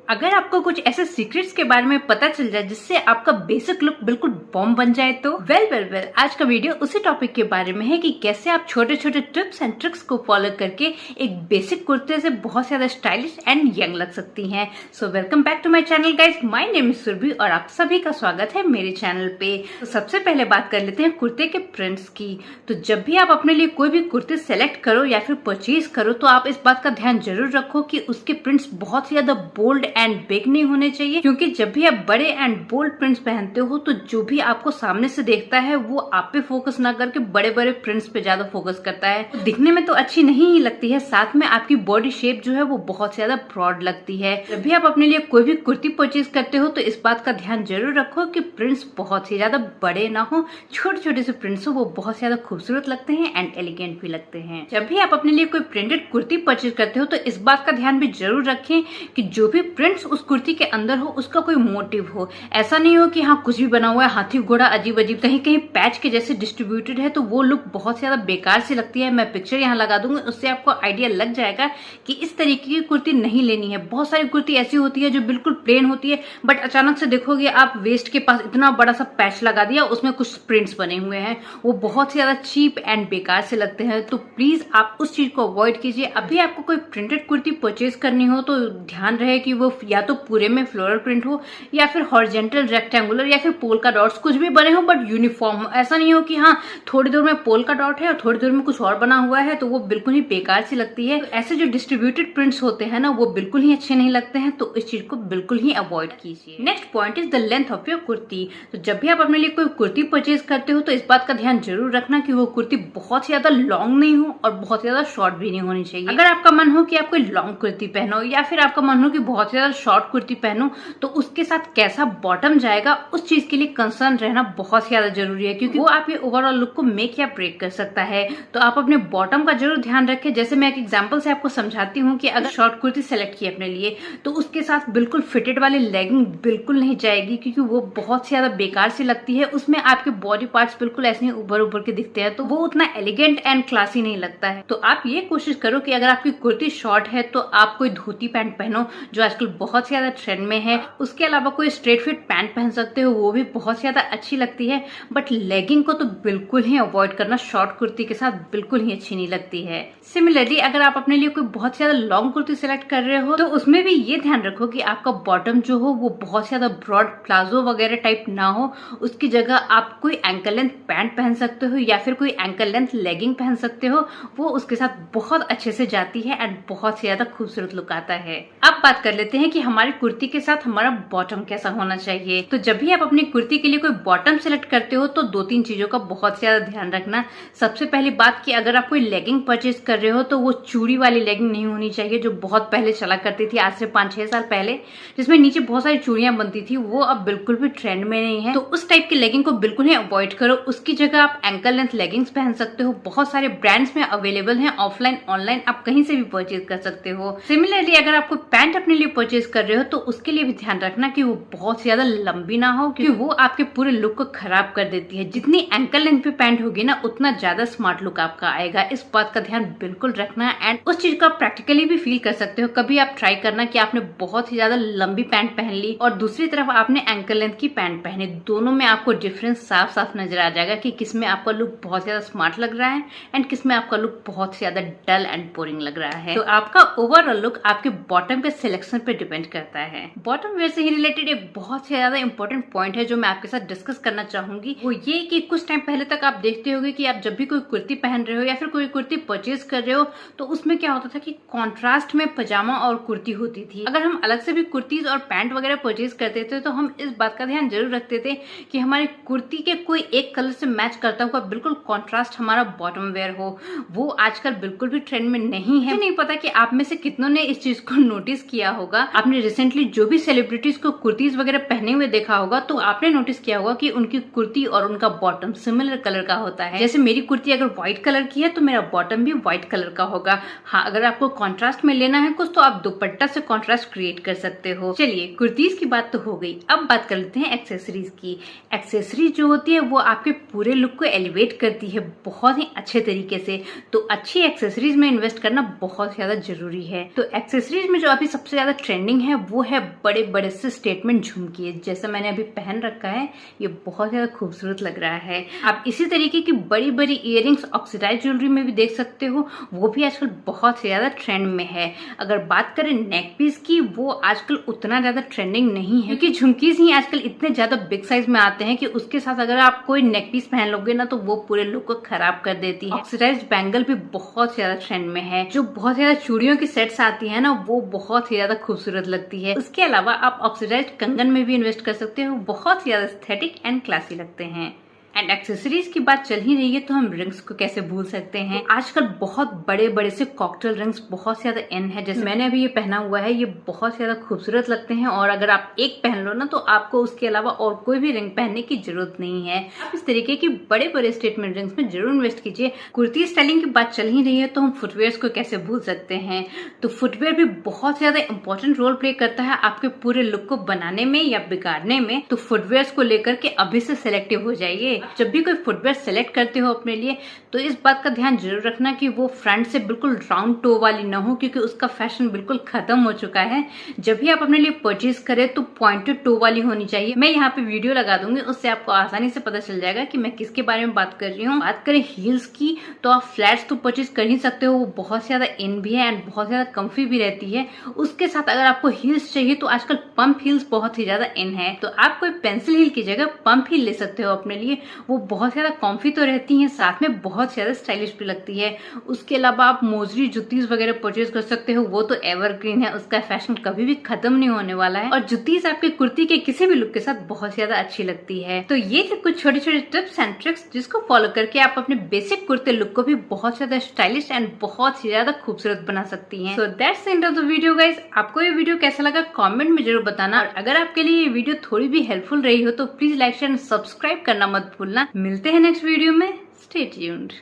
अगर आपको कुछ ऐसे सीक्रेट्स के बारे में पता चल जाए जिससे आपका बेसिक लुक बिल्कुल बॉम्ब बन जाए तो वेल आज का वीडियो उसी टॉपिक के बारे में है कि कैसे आप छोटे छोटे टिप्स एंड ट्रिक्स को फॉलो करके एक बेसिक कुर्ते से बहुत ज्यादा स्टाइलिश एंड यंग लग सकती हैं। So welcome back to my channel guys, my name is Surabhi और आप सभी का स्वागत है मेरे चैनल पे। तो सबसे पहले बात कर लेते हैं कुर्ते के प्रिंट्स की। तो जब भी आप अपने लिए कोई भी कुर्ते सेलेक्ट करो या फिर परचेज करो तो आप इस बात का ध्यान जरूर रखो कि उसके प्रिंट्स बहुत ज्यादा बोल्ड एंड बिग नहीं होने चाहिए, क्योंकि जब भी आप बड़े एंड बोल्ड प्रिंट्स पहनते हो तो जो भी आपको सामने से देखता है वो आप पे फोकस ना करके बड़े बड़े प्रिंट्स पे ज्यादा फोकस करता है। तो दिखने में तो अच्छी नहीं ही लगती है, साथ में आपकी बॉडी शेप जो है वो बहुत ज्यादा ब्रॉड लगती है। जब भी आप अपने लिए कोई भी कुर्ती परचेज करते हो तो इस बात का ध्यान जरूर रखो कि प्रिंट्स बहुत ही ज्यादा बड़े ना हो, छोटे छोटे से प्रिंट्स हो, वो बहुत ज्यादा खूबसूरत लगते हैं एंड एलिगेंट भी लगते हैं। जब भी आप अपने लिए कोई प्रिंटेड कुर्ती परचेज करते हो तो इस बात का ध्यान भी जरूर रखें कि जो भी प्रिंट्स उस कुर्ती के अंदर हो उसका कोई मोटिव हो। ऐसा नहीं हो कि हाँ कुछ भी बना हुआ है, हाथी घोड़ा अजीब अजीब कहीं कहीं पैच के जैसे डिस्ट्रीब्यूटेड है तो वो लुक बहुत ज्यादा बेकार सी लगती है। मैं पिक्चर यहाँ लगा दूंगी, उससे आपको आइडिया लग जाएगा कि इस तरीके की कुर्ती नहीं लेनी है। बहुत सारी कुर्ती ऐसी होती है जो बिल्कुल प्लेन होती है बट अचानक से देखोगे आप वेस्ट के पास इतना बड़ा सा पैच लगा दिया, उसमें कुछ प्रिंट्स बने हुए हैं, वो बहुत ज्यादा चीप एंड बेकार से लगते हैं। तो प्लीज आप उस चीज को अवॉइड कीजिए। अभी आपको कोई प्रिंटेड कुर्ती परचेज करनी हो तो ध्यान रहे कि वो या तो पूरे में फ्लोरल प्रिंट हो या फिर हॉरिजॉन्टल, रेक्टेंगुलर या फिर पोल्का डॉट्स कुछ भी बने हो बट यूनिफॉर्म हो। ऐसा नहीं हो कि हाँ थोड़ी दूर में पोल्का डॉट है और थोड़ी दूर में कुछ और बना हुआ है तो वो बिल्कुल ही बेकार सी लगती है। तो ऐसे जो डिस्ट्रीब्यूटेड प्रिंट्स होते हैं ना वो बिल्कुल ही अच्छे नहीं लगते हैं, तो इस चीज को बिल्कुल ही अवॉइड कीजिए। Next point is the length of your kurti. तो जब भी आप अपने लिए कोई कुर्ती परचेज करते हो तो इस बात का ध्यान जरूर रखना कि वो कुर्ती बहुत ज्यादा लॉन्ग नहीं हो और बहुत ज्यादा शॉर्ट भी नहीं होनी चाहिए। अगर आपका मन हो कि आप कोई लॉन्ग कुर्ती पहनो या फिर आपका मन हो कि बहुत ज्यादा शॉर्ट कुर्ती पहनो तो उसके साथ कैसा बॉटम जाएगा उस चीज के लिए कंसर्न रहना बहुत ज्यादा जरूरी है, क्योंकि वो आपके ओवरऑल लुक को मेक या ब्रेक कर सकता है। तो आप अपने बॉटम का जरूर ध्यान रखें। जैसे मैं एक एग्जांपल से आपको समझाती हूँ कि अगर शॉर्ट कुर्ती सेलेक्ट की अपने लिए तो उसके साथ बिल्कुल फिटेड वाली लेगिंग बिल्कुल नहीं जाएगी, क्योंकि वो बहुत ज्यादा बेकार सी लगती है। उसमें आपके बॉडी पार्ट्स बिल्कुल ऐसे ही उभर उभर के दिखते हैं तो वो उतना एलिगेंट एंड क्लासी नहीं लगता है। तो आप ये कोशिश करो कि अगर आपकी कुर्ती शॉर्ट है तो आप कोई धोती पैंट पहनो जो आजकल बहुत ज्यादा ट्रेंड में है। उसके अलावा कोई स्ट्रेट फिट पैंट पहन सकते हो, वो भी बहुत ज्यादा अच्छी लगती है। बट लेगिंग को तो बिल्कुल ही अवॉइड करना, शॉर्ट कुर्ती के साथ बिल्कुल ही अच्छी नहीं लगती है। सिमिलरली अगर आप अपने लिए कोई बहुत ज्यादा लॉन्ग कुर्ती सेलेक्ट कर रहे हो तो उसमें भी ये ध्यान रखो कि आपका बॉटम जो हो वो बहुत ज्यादा ब्रॉड प्लाजो वगैरह टाइप ना हो। उसकी जगह आप कोई एंकल लेंथ पैंट पहन सकते हो या फिर कोई एंकल लेंथ लेगिंग पहन सकते हो, वो उसके साथ बहुत अच्छे से जाती है एंड बहुत ज्यादा खूबसूरत लुक आता है। अब बात कर लेते हैं कि हमारी कुर्ती के साथ हमारा बॉटम कैसा होना चाहिए। तो जब भी आप अपनी कुर्ती के लिए कोई बॉटम सेलेक्ट करते हो तो दो तीन चीजों का बहुत ज्यादा ध्यान रखना। सबसे पहली बात कि अगर आप कोई लेगिंग परचेज कर रहे हो तो वो चूड़ी वाली लेगिंग नहीं होनी चाहिए जो बहुत पहले चला करती थी, आज से 5-6 साल पहले, जिसमें नीचे बहुत सारी चूड़ियां बनती थी। वो अब बिल्कुल भी ट्रेंड में नहीं है, तो उस टाइप की लेगिंग को बिल्कुल ही अवॉइड करो। उसकी जगह आप एंकल लेंथ लेगिंग्स पहन सकते हो, बहुत सारे ब्रांड्स में अवेलेबल हैं, ऑफलाइन ऑनलाइन आप कहीं से भी परचेज कर सकते हो। सिमिलरली अगर आप कोई पैंट अपने लिए परचेज कर रहे हो तो उसके लिए भी ध्यान रखना कि वो बहुत ज्यादा लंबी ना हो, क्योंकि वो आपके पूरे लुक को खराब कर देती है। जितनी एंकल लेंथ पे पैंट होगी ना उतना ज्यादा स्मार्ट लुक आपका आएगा। इस बात का ध्यान बिल्कुल रखना एंड उस चीज को आप प्रैक्टिकली भी फील कर सकते हो। कभी आप ट्राई करना कि आपने बहुत ही ज्यादा लंबी पैंट पहन ली और दूसरी तरफ आपने एंकल लेंथ की पैंट पहनी, दोनों में आपको डिफरेंस साफ साफ नजर आ जाएगा कि किसमें आपका लुक बहुत ज्यादा स्मार्ट लग रहा है एंड किसमें आपका लुक बहुत ज्यादा डल एंड बोरिंग लग रहा है। तो आपका ओवरऑल लुक आपके बॉटम के सिलेक्शन पे डिपेंड करता है। बॉटम वेयर से ही रिलेटेड एक बहुत ज्यादा इंपॉर्टेंट पॉइंट है जो मैं आपके साथ डिस्कस करना चाहूंगी, वो ये कि कुछ टाइम पहले तक आप देखते होंगे कि आप जब भी कोई कुर्ती पहन रहे हो या फिर कोई कुर्ती परचेज कर रहे हो तो उसमें क्या होता था कि कॉन्ट्रास्ट में पजामा और कुर्ती होती थी। अगर हम अलग से भी कुर्तीज और पैंट वगैरह परचेज करते थे तो हम इस बात का ध्यान जरूर रखते थे कि हमारी कुर्ती के कोई एक कलर से मैच करता हुआ बिल्कुल कॉन्ट्रास्ट हमारा बॉटम वेयर हो। वो आजकल बिल्कुल भी ट्रेंड में नहीं है। नहीं पता कि आप में से कितनों ने इस चीज को नोटिस किया होगा। आपने रिसेंटली जो भी सेलिब्रिटीज को कुर्तीज वगैरह पहने हुए देखा होगा तो आपने नोटिस किया होगा कि उनकी कुर्ती और उनका बॉटम सिमिलर कलर का होता है। जैसे मेरी कुर्ती अगर व्हाइट कलर की है तो मेरा बॉटम भी व्हाइट कलर का होगा। हाँ अगर आपको कॉन्ट्रास्ट में लेना है कुछ तो आप दुपट्टा से कॉन्ट्रास्ट क्रिएट कर सकते हो। चलिए कुर्तीज की बात तो हो गई, अब बात कर लेते हैं एक्सेसरीज की। एक्सेसरीज जो होती है वो आपके पूरे लुक को एलिवेट करती है बहुत ही अच्छे तरीके से। तो अच्छी एक्सेसरीज में इन्वेस्ट करना बहुत ज्यादा जरूरी है। तो एक्सेसरीज में जो अभी सबसे ज्यादा ट्रेंड ट्रेंडिंग है वो है बड़े बड़े से स्टेटमेंट झुमकी। जैसा मैंने अभी पहन रखा है, ये बहुत ज्यादा खूबसूरत लग रहा है। आप इसी तरीके की बड़ी बड़ी इयररिंग्स ऑक्सीडाइज ज्वेलरी में भी देख सकते हो, वो भी आजकल बहुत ज्यादा ट्रेंड में है। अगर बात करें नेक पीस की, वो आजकल उतना ज्यादा ट्रेंडिंग नहीं है, क्योंकि झुमकीज ही आजकल इतने ज्यादा बिग साइज में आते हैं कि उसके साथ अगर आप कोई नेक पीस पहन लोगे ना तो वो पूरे लुक को खराब कर देती है। ऑक्सीडाइज बैंगल भी बहुत ज्यादा ट्रेंड में है। जो बहुत ज्यादा चूड़ियों की सेट्स आती है ना, वो बहुत ही ज्यादा खूबसूरत लगती है। उसके अलावा आप ऑक्सीडाइज कंगन में भी इन्वेस्ट कर सकते हो, बहुत ज्यादा एस्थेटिक एंड क्लासी लगते हैं। एंड एक्सेसरीज की बात चल ही रही है तो हम रिंग्स को कैसे भूल सकते हैं। आजकल बहुत बड़े बड़े से कॉकटेल रिंग्स बहुत ज्यादा इन है। जैसे मैंने अभी ये पहना हुआ है, ये बहुत ज्यादा खूबसूरत लगते हैं और अगर आप एक पहन लो ना तो आपको उसके अलावा और कोई भी रिंग पहनने की जरूरत नहीं है। आप इस तरीके की बड़े बड़े स्टेटमेंट रिंग्स में जरूर इन्वेस्ट कीजिए। कुर्ती स्टाइलिंग की बात चल ही रही है तो हम फुटवेयर को कैसे भूल सकते हैं। तो फुटवेयर भी बहुत ज्यादा इंपॉर्टेंट रोल प्ले करता है आपके पूरे लुक को बनाने में या बिगाड़ने में। तो फुटवेयर को लेकर के अभी से सिलेक्टिव हो जाइए। जब भी कोई फुटवेयर सेलेक्ट करते हो अपने लिए तो इस बात का ध्यान जरूर रखना कि वो फ्रंट से बिल्कुल राउंड टो वाली ना हो, क्योंकि उसका फैशन बिल्कुल खत्म हो चुका है। जब भी आप अपने लिए परचेज करें तो पॉइंटेड टो वाली होनी चाहिए। मैं यहाँ पे वीडियो लगा दूंगी, उससे आपको आसानी से पता चल जाएगा कि मैं किसके बारे में बात कर रही हूँ। बात करें हील्स की तो आप फ्लैट्स तो परचेज कर ही सकते हो, वो बहुत ज्यादा इन भी है एंड बहुत ज्यादा कंफी भी रहती है। उसके साथ अगर आपको हील्स चाहिए तो आजकल पंप हील्स बहुत ही ज्यादा इन है, तो आप कोई पेंसिल हील की जगह पंप हील ले सकते हो अपने लिए। वो बहुत ज्यादा कॉम्फी तो रहती हैं, साथ में बहुत ज्यादा स्टाइलिश भी लगती है। उसके अलावा आप मोजरी जुतीज वगैरह परचेज कर सकते हो, वो तो एवरग्रीन है, उसका फैशन कभी भी खत्म नहीं होने वाला है और जुतीज आपके कुर्ती के किसी भी लुक के साथ बहुत ज्यादा अच्छी लगती है। तो ये थे कुछ छोटे छोटे टिप्स एंड ट्रिक्स जिसको फॉलो करके आप अपने बेसिक कुर्ते लुक को भी बहुत ज्यादा स्टाइलिश एंड बहुत ही ज्यादा खूबसूरत बना सकती हैं। So that's the end of the video guys. आपको ये वीडियो कैसा लगा कमेंट में जरूर बताना, और अगर आपके लिए ये वीडियो थोड़ी भी हेल्पफुल रही हो तो please like share and subscribe करना मत भूलना। मिलते हैं नेक्स्ट वीडियो में। Stay tuned.